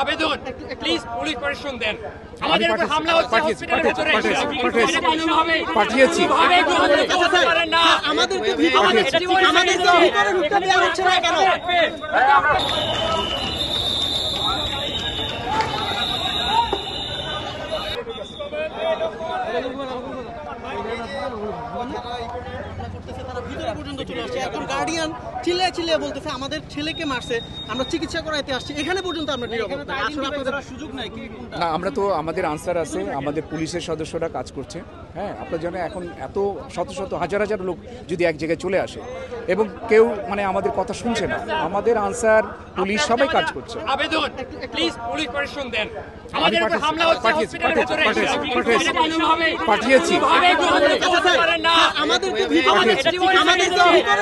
আবেদন, please police প্রশাসন দেন। আমাদের উপর হামলা হচ্ছে হসপিটালের ভিতরে, পাঠিয়েছি। আমাদেরকে ভিতরে ঢুকতে দেওয়া হচ্ছে না কেন? এখন গার্ডিয়ান চিল্লায় চিল্লায় বলতেছে আমাদের ছেলেকে মারছে, আমরা চিকিৎসা করাইতে আসছি, এখানে পর্যন্ত আমরা সুযোগ নাই। না, আমরা তো আমাদের আনসার আছে, আমাদের পুলিশের সদস্যরা কাজ করছে। হ্যাঁ, আপনার জন্য এখন এত শত শত হাজার হাজার লোক যদি এক জায়গায় চলে আসে এবং কেউ মানে আমাদের কথা শুনছে না, আমাদের আনসার পুলিশ সবাই কাজ করছে। আবেদন, প্লিজ পুলিশ প্রশাসন দেন। আমাদের উপর হামলা হচ্ছে হসপিটালের ভিতরে, পাঠিয়েছি। আমাদেরকে ভিতরে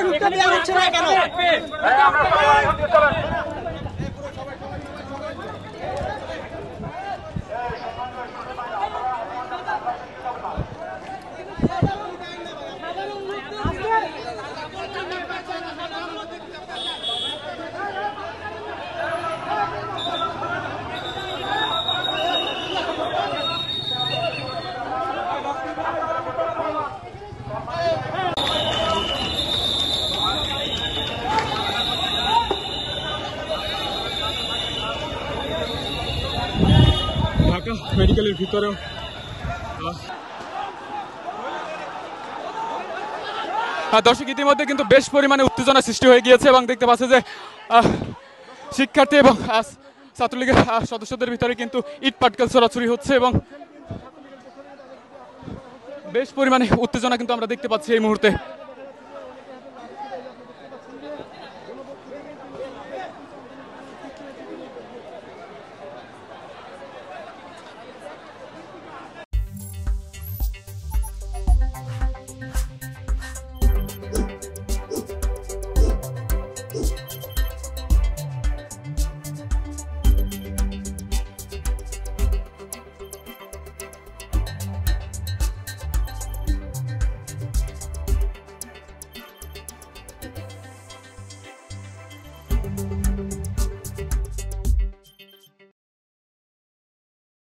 ঢুকতে দেওয়া হচ্ছে না কেন? ঢাকা মেডিকেলের ভিতরেও দর্শক ইতিমধ্যে কিন্তু বেশ পরিমাণে উত্তেজনা সৃষ্টি হয়ে গিয়েছে এবং দেখতে পাচ্ছে যে শিক্ষার্থী এবং ছাত্রলীগের সদস্যদের ভিতরে কিন্তু ইট পাটকেল ছড়াছড়ি হচ্ছে এবং বেশ পরিমাণে উত্তেজনা কিন্তু আমরা দেখতে পাচ্ছি এই মুহূর্তে।